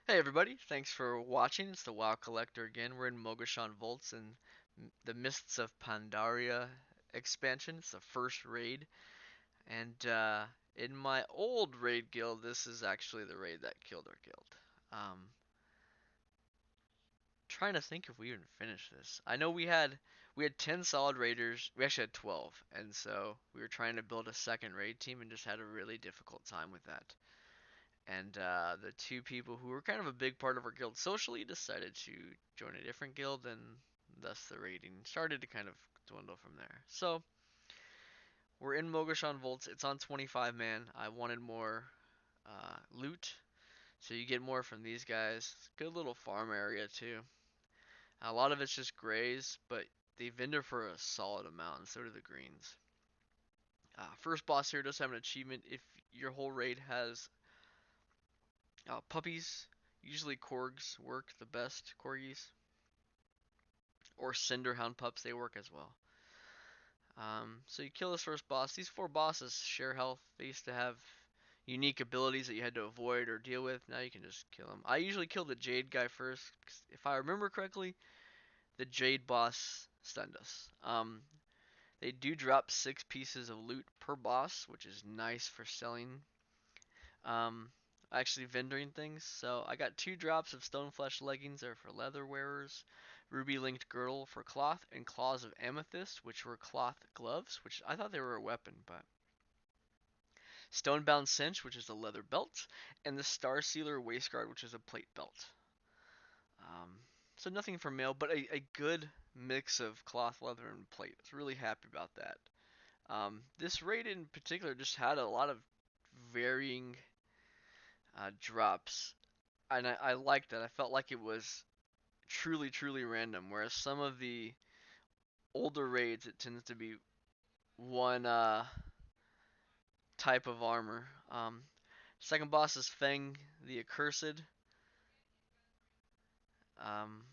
Hey everybody, thanks for watching. It's the WoW Collector again. We're in Mogu'shan Vaults in the Mists of Pandaria expansion. It's the first raid, and in my old raid guild, this is actually the raid that killed our guild. Trying to think if we even finished this. I know we had 10 solid raiders. We actually had 12, and so we were trying to build a second raid team and just had a really difficult time with that. And the two people who were kind of a big part of our guild socially decided to join a different guild, and thus the rating started to kind of dwindle from there. So we're in Mogu'shan Vaults. It's on 25 man. I wanted more loot, so you get more from these guys. Good little farm area too. A lot of it's just grays, but they vendor for a solid amount, and so do the greens. First boss here does have an achievement if your whole raid has puppies. Usually Korgs work the best, Corgis, or Cinderhound pups, they work as well. So you kill this first boss. These four bosses share health. They used to have unique abilities that you had to avoid or deal with. Now you can just kill them. I usually kill the Jade guy first, because if I remember correctly, the Jade boss stunned us. They do drop 6 pieces of loot per boss, which is nice for selling um, actually vendoring things. So I got 2 drops of Stoneflesh leggings that are for leather wearers, ruby linked girdle for cloth, and claws of amethyst, which were cloth gloves, which I thought they were a weapon, but stonebound cinch, which is a leather belt, and the star sealer waistguard, which is a plate belt. Um, so nothing for mail, but a good mix of cloth, leather, and plate. I was really happy about that. This raid in particular just had a lot of varying drops, and I liked that. I felt like it was truly, truly random. Whereas some of the older raids, it tends to be one type of armor. Second boss is Feng, the Accursed. Um,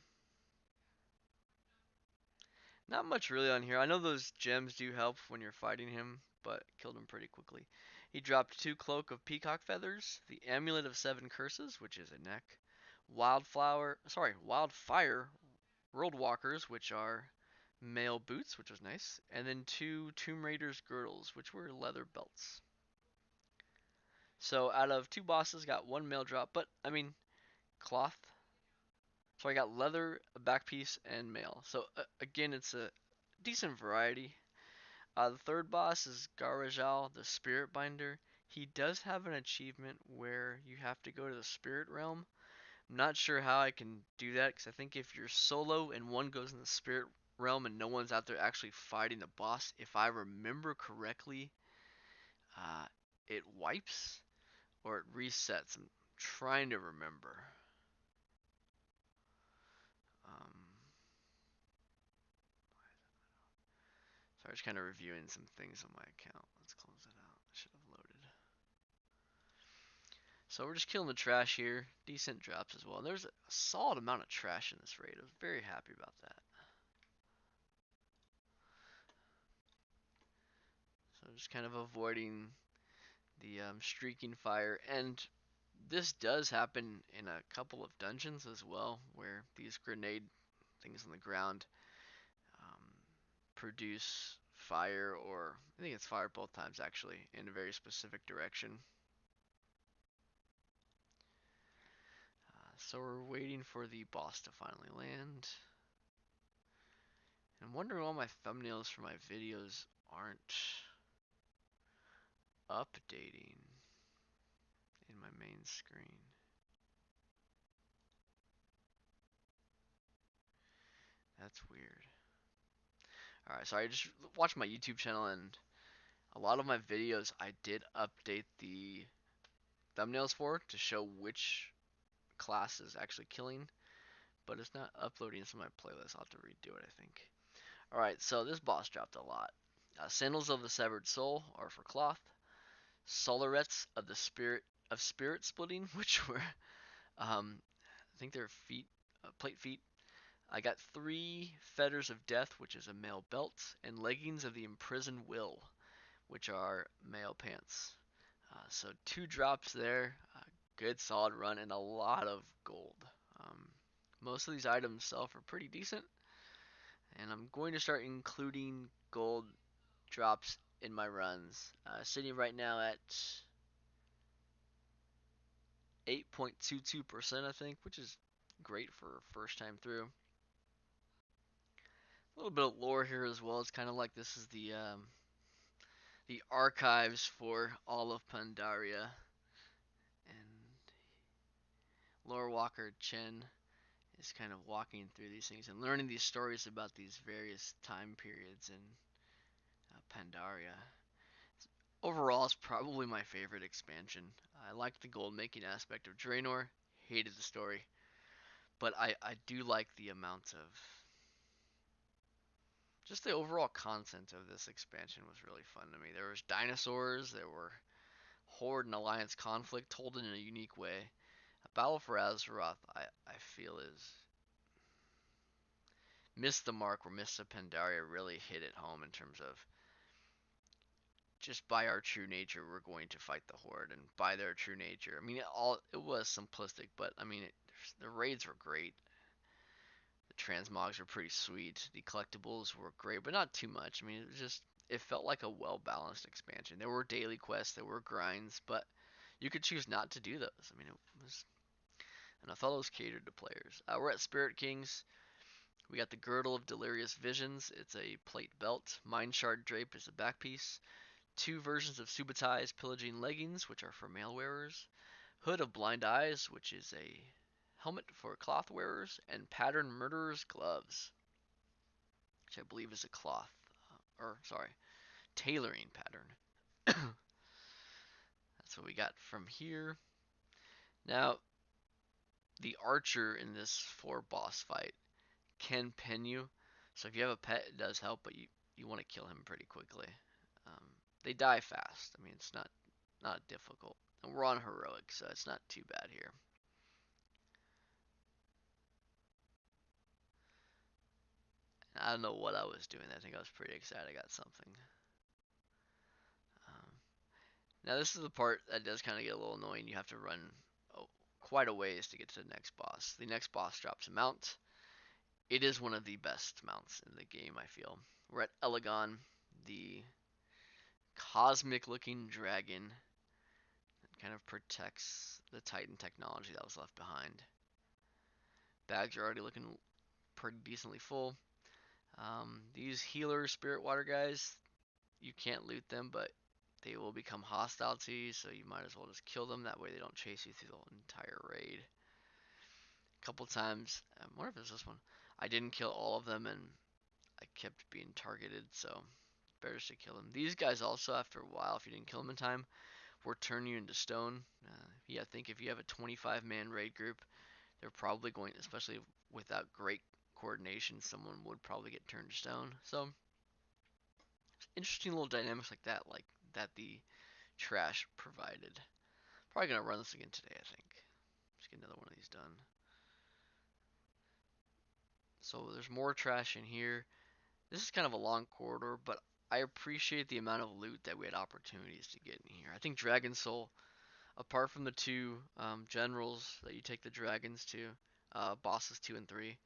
Not much really on here. I know those gems do help when you're fighting him, but killed him pretty quickly. He dropped 2 Cloak of Peacock feathers, the Amulet of 7 Curses, which is a neck, Wildfire Worldwalkers, which are male boots, which was nice, and then 2 Tomb Raiders girdles, which were leather belts. So out of 2 bosses, got 1 male drop, but I mean cloth. So I got leather, a back piece, and mail. So again, it's a decent variety. The third boss is Gara'jal, the Spiritbinder. He does have an achievement where you have to go to the spirit realm. I'm not sure how I can do that because I think if you're solo and one goes in the spirit realm and no one's out there actually fighting the boss, if I remember correctly, uh, it wipes or it resets. I'm trying to remember. Um, so I'm just kind of reviewing some things on my account. Let's close it out. I should have loaded. So we're just killing the trash here. Decent drops as well. And there's a solid amount of trash in this raid. I was very happy about that. So just kind of avoiding the streaking fire. And this does happen in a couple of dungeons as well, where these grenade things on the ground um, produce fire, or I think it's fire both times actually, in a very specific direction. So we're waiting for the boss to finally land. I'm wondering why my thumbnails for my videos aren't updating in my main screen. That's weird. Alright, so I just watched my YouTube channel, and a lot of my videos I did update the thumbnails for to show which class is actually killing, but it's not uploading to my playlist. I'll have to redo it, I think. Alright, so this boss dropped a lot. Sandals of the Severed Soul are for cloth. Solarets of the Spirit Splitting, which were I think they're feet, plate feet. I got 3 Fetters of Death, which is a male belt, and Leggings of the Imprisoned Will, which are male pants. So 2 drops there. good solid run and a lot of gold. Um, Most of these items sell for pretty decent, and I'm going to start including gold drops in my runs. Sitting right now at 8.22%, I think, which is great for first time through. A little bit of lore here as well. It's kind of like this is the archives for all of Pandaria, and lore walker Chen is kind of walking through these things and learning these stories about these various time periods in Pandaria. Overall, it's probably my favorite expansion. I like the gold making aspect of Draenor, hated the story, but I do like the amount of just the overall content of this expansion was really fun to me. There was dinosaurs, there were Horde and Alliance conflict told in a unique way. A Battle for Azeroth, I feel is missed the mark where Mists of Pandaria really hit it home in terms of just by our true nature, we're going to fight the Horde, and by their true nature. I mean, it was simplistic, but I mean, the raids were great. The transmogs were pretty sweet. The collectibles were great, but not too much. I mean, it felt like a well balanced expansion. There were daily quests, there were grinds, but you could choose not to do those. I mean, it was, and I thought it was catered to players. We're at Spirit Kings. We got the Girdle of Delirious Visions. It's a plate belt. Mindshard Drape is a back piece. Two versions of Subetai's Pillaging Leggings, which are for male wearers. Hood of Blind Eyes, which is a helmet for cloth wearers. And Pattern Murderer's Gloves, which I believe is a cloth, tailoring pattern. That's what we got from here. Now, the archer in this 4 boss fight can pin you. So if you have a pet, it does help, but you want to kill him pretty quickly. Um, they die fast. I mean, it's not difficult. And we're on heroic, so it's not too bad here. And I don't know what I was doing. I think I was pretty excited I got something. Um, Now this is the part that does kind of get a little annoying. You have to run quite a ways to get to the next boss. The next boss drops a mount. It is one of the best mounts in the game, I feel. We're at Elegon, the cosmic looking dragon that kind of protects the Titan technology that was left behind. Bags are already looking pretty decently full. These healer spirit water guys, you can't loot them, but they will become hostile to you, so you might as well just kill them. That way they don't chase you through the entire raid. A couple times, I wonder if it's this one, I didn't kill all of them and I kept being targeted, so better just to kill them. These guys also, after a while, if you didn't kill them in time, will turn you into stone. I think if you have a 25-man raid group, they're probably going, especially without great coordination, someone would probably get turned to stone. So, interesting little dynamics like that the trash provided. Probably gonna run this again today, I think. Just get another one of these done. So there's more trash in here. This is kind of a long corridor, but I appreciate the amount of loot that we had opportunities to get in here. I think Dragon Soul, apart from the two generals that you take the dragons to, bosses 2 and 3,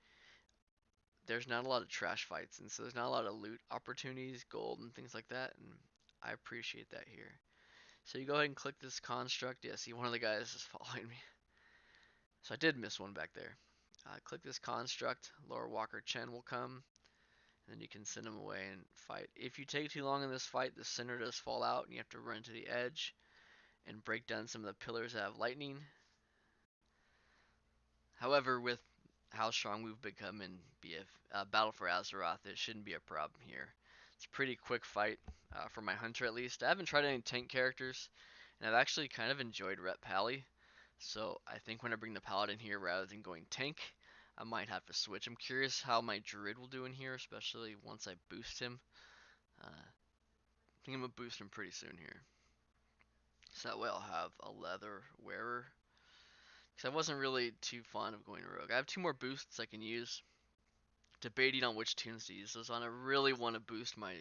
there's not a lot of trash fights, and so there's not a lot of loot opportunities, gold, and things like that, and I appreciate that here. So you go ahead and click this construct. Yeah, see, one of the guys is following me. So I did miss one back there. Click this construct. Lore Walker Chen will come. And then you can send him away and fight. If you take too long in this fight, the center does fall out, and you have to run to the edge and break down some of the pillars that have lightning. However, with how strong we've become in Battle for Azeroth, it shouldn't be a problem here. It's a pretty quick fight for my hunter, at least. I haven't tried any tank characters, and I've actually kind of enjoyed Rep Pally. So I think when I bring the Paladin here rather than going tank, I might have to switch. I'm curious how my Druid will do in here, especially once I boost him. I think I'm going to boost him pretty soon here. So that way I'll have a leather wearer. Because I wasn't really too fond of going rogue. I have 2 more boosts I can use. Debating on which tunes to use those on. I really want to boost my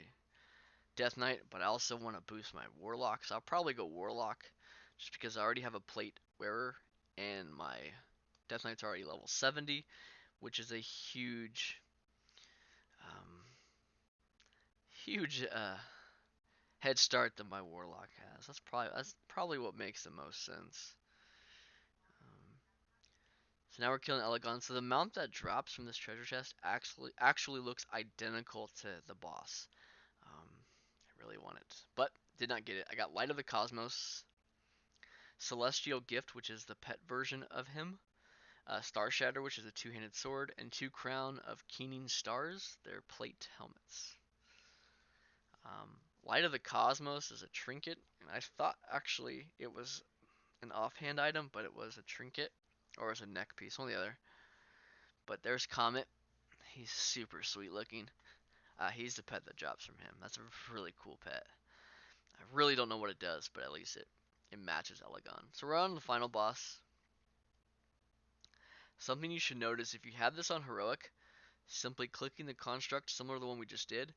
Death Knight, but I also want to boost my Warlock. So I'll probably go Warlock. Just because I already have a plate wearer and my Death Knight's already level 70, which is a huge, um, huge head start that my Warlock has. That's probably what makes the most sense. Um, so now we're killing Elegon. So the mount that drops from this treasure chest actually looks identical to the boss. I really want it, but did not get it. I got Light of the Cosmos, Celestial Gift, which is the pet version of him, Starshatter, which is a two-handed sword, and two crown of keening stars. They're plate helmets. Light of the Cosmos is a trinket, and I thought actually it was an offhand item, but it was a trinket or as a neck piece, one or the other. But there's Comet. He's super sweet looking. He's the pet that drops from him. That's a really cool pet. I really don't know what it does, but at least it matches Elegon. So we're on the final boss. Something you should notice if you have this on heroic, simply clicking the construct similar to the one we just did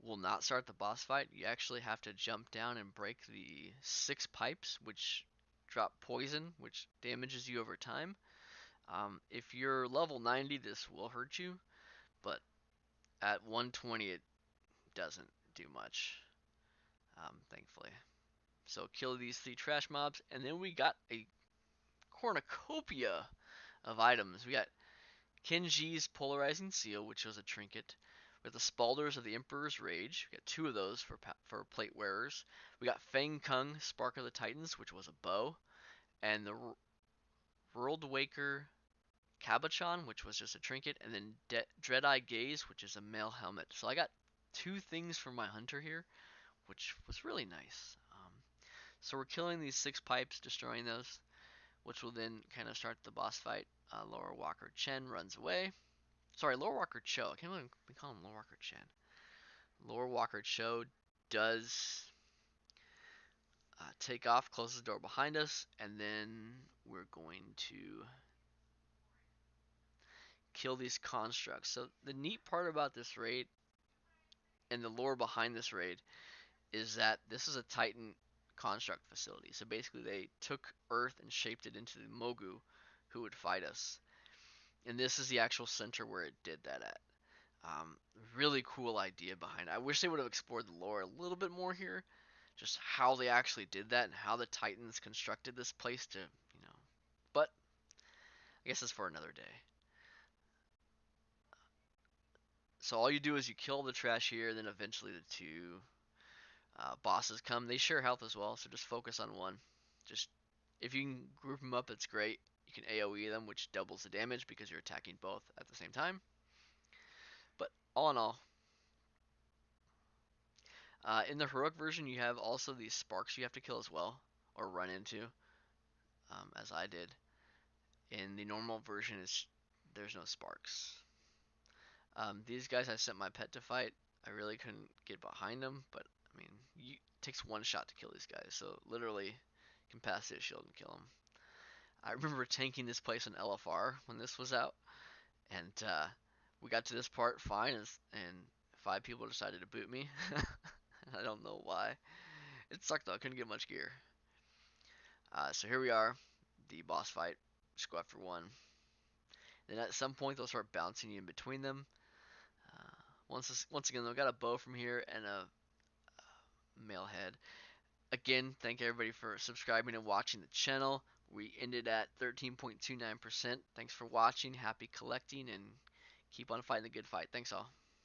will not start the boss fight. You actually have to jump down and break the 6 pipes, which drop poison, which damages you over time. If you're level 90, this will hurt you, but at 120, it doesn't do much, thankfully. So kill these 3 trash mobs, and then we got a cornucopia of items. We got Kenji's Polarizing Seal, which was a trinket. We got the Spalders of the Emperor's Rage. We got 2 of those for plate wearers. We got Feng Kung, Spark of the Titans, which was a bow. And the Worldwalker Cabochon, which was just a trinket. And then Dreadeye Gaze, which is a male helmet. So I got 2 things for my hunter here, which was really nice. So we're killing these 6 pipes, destroying those, which will then kind of start the boss fight. Lower Walker Chen runs away. Sorry, Lower Walker Cho. I can't believe we call him Lower Walker Chen. Lower Walker Cho does take off, closes the door behind us, and then we're going to kill these constructs. So the neat part about this raid and the lore behind this raid is that this is a Titan construct facility. So basically they took Earth and shaped it into the Mogu who would fight us. And this is the actual center where it did that at. Really cool idea behind it. I wish they would have explored the lore a little bit more here. Just how they actually did that and how the Titans constructed this place to, But I guess that's for another day. So all you do is you kill the trash here, then eventually the 2 bosses come. They share health as well, so just focus on one. Just if you can group them up, it's great. You can AoE them, which doubles the damage because you're attacking both at the same time. But all in all, in the heroic version, you have also these sparks you have to kill as well, or run into, as I did. In the normal version, there's no sparks. These guys I sent my pet to fight. I really couldn't get behind them, but I mean, it takes 1 shot to kill these guys, so literally, you can pass this shield and kill them. I remember tanking this place on LFR when this was out, and we got to this part fine, and 5 people decided to boot me. I don't know why. It sucked though. I couldn't get much gear. So here we are, the boss fight. Just go after 1. Then at some point they'll start bouncing you in between them. Once again, they've got a bow from here and a male head. Again, thank everybody for subscribing and watching the channel. We ended at 13.29%. Thanks for watching. Happy collecting and keep on fighting the good fight. Thanks all.